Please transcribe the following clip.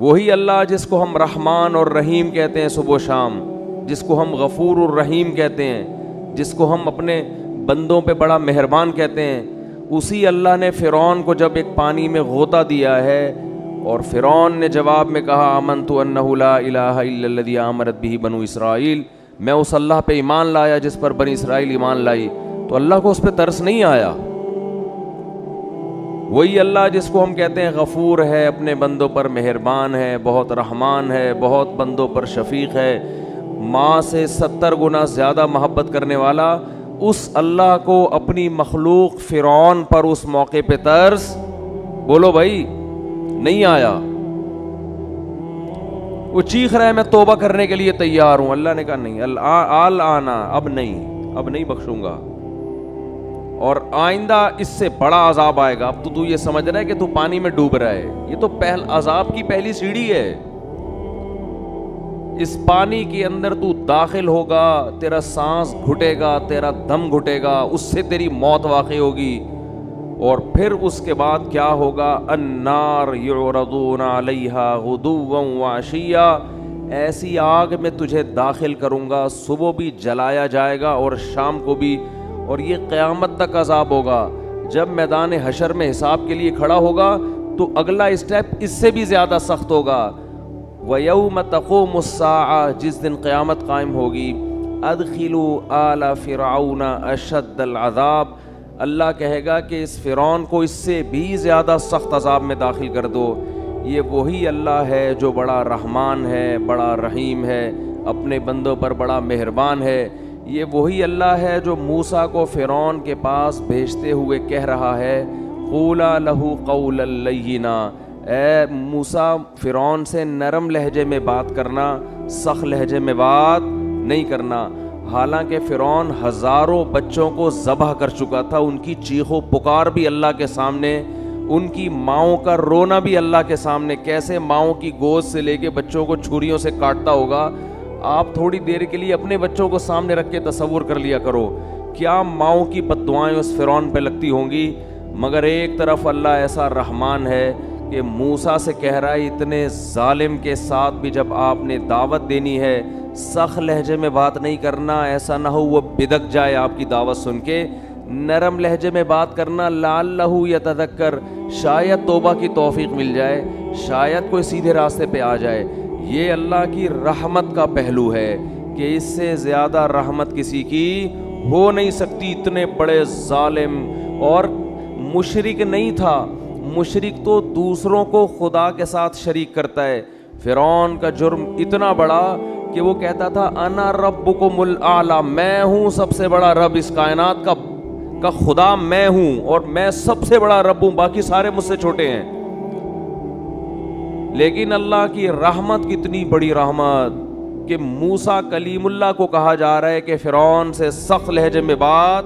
وہی اللہ جس کو ہم رحمان اور رحیم کہتے ہیں صبح و شام، جس کو ہم غفور الرحیم کہتے ہیں، جس کو ہم اپنے بندوں پہ بڑا مہربان کہتے ہیں، اسی اللہ نے فرعون کو جب ایک پانی میں غوطہ دیا ہے اور فرعون نے جواب میں کہا آمنت انہ لا الہ الا الذی آمنت بہ بنو اسرائیل، میں اس اللہ پہ ایمان لایا جس پر بنی اسرائیل ایمان لائی، تو اللہ کو اس پہ ترس نہیں آیا؟ وہی اللہ جس کو ہم کہتے ہیں غفور ہے، اپنے بندوں پر مہربان ہے، بہت رحمان ہے، بہت بندوں پر شفیق ہے، ماں سے 70 گنا زیادہ محبت کرنے والا، اس اللہ کو اپنی مخلوق فرعون پر اس موقع پہ ترس، بولو بھائی، نہیں آیا؟ وہ چیخ رہا ہے میں توبہ کرنے کے لیے تیار ہوں، اللہ نے کہا نہیں، آنا اب نہیں بخشوں گا، اور آئندہ اس سے بڑا عذاب آئے گا۔ اب تو یہ سمجھ رہا ہے کہ تو پانی میں ڈوب رہا ہے، یہ تو عذاب کی پہلی سیڑھی ہے۔ اس پانی کے اندر تو داخل ہوگا، تیرا سانس گھٹے گا، تیرا دم گھٹے گا، اس سے تیری موت واقع ہوگی، اور پھر اس کے بعد کیا ہوگا؟ النار یعرضون علیہا غدوا وعشیا، ایسی آگ میں تجھے داخل کروں گا، صبح بھی جلایا جائے گا اور شام کو بھی، اور یہ قیامت تک عذاب ہوگا۔ جب میدان حشر میں حساب کے لیے کھڑا ہوگا تو اگلا اسٹیپ اس سے بھی زیادہ سخت ہوگا۔ وَيَوْمَ تَقُومُ السَّاعَةُ، جس دن قیامت قائم ہوگی، أَدْخِلُوا آلَ فِرْعَوْنَ أَشَدَّ الْعَذَابِ، اللہ کہے گا کہ اس فرعون کو اس سے بھی زیادہ سخت عذاب میں داخل کر دو۔ یہ وہی اللہ ہے جو بڑا رحمان ہے، بڑا رحیم ہے، اپنے بندوں پر بڑا مہربان ہے۔ یہ وہی اللہ ہے جو موسیٰ کو فرعون کے پاس بھیجتے ہوئے کہہ رہا ہے قولا لہ قولا لینا، اے موسیٰ فرعون سے نرم لہجے میں بات کرنا، سخت لہجے میں بات نہیں کرنا۔ حالانکہ فرعون ہزاروں بچوں کو ذبح کر چکا تھا، ان کی چیخ و پکار بھی اللہ کے سامنے، ان کی ماؤں کا رونا بھی اللہ کے سامنے، کیسے ماؤں کی گود سے لے کے بچوں کو چھریوں سے کاٹتا ہوگا۔ آپ تھوڑی دیر کے لیے اپنے بچوں کو سامنے رکھ کے تصور کر لیا کرو، کیا ماؤں کی بد دعائیں اس فرعون پہ لگتی ہوں گی۔ مگر ایک طرف اللہ ایسا رحمان ہے کہ موسیٰ سے کہہ رہا ہے اتنے ظالم کے ساتھ بھی جب آپ نے دعوت دینی ہے، سخت لہجے میں بات نہیں کرنا، ایسا نہ ہو وہ بدک جائے آپ کی دعوت سن کے، نرم لہجے میں بات کرنا، لعلہ یتذکر، شاید توبہ کی توفیق مل جائے، شاید کوئی سیدھے راستے پہ آ جائے۔ یہ اللہ کی رحمت کا پہلو ہے کہ اس سے زیادہ رحمت کسی کی ہو نہیں سکتی۔ اتنے بڑے ظالم، اور مشرک نہیں تھا، مشرک تو دوسروں کو خدا کے ساتھ شریک کرتا ہے۔ فرعون کا جرم اتنا بڑا کہ وہ کہتا تھا انا ربکم الاعلی، میں ہوں سب سے بڑا رب، اس کائنات کا خدا میں ہوں، اور میں سب سے بڑا رب ہوں، باقی سارے مجھ سے چھوٹے ہیں۔ لیکن اللہ کی رحمت کتنی بڑی رحمت کہ موسیٰ کلیم اللہ کو کہا جا رہا ہے کہ فرعون سے سخت لہجے میں بات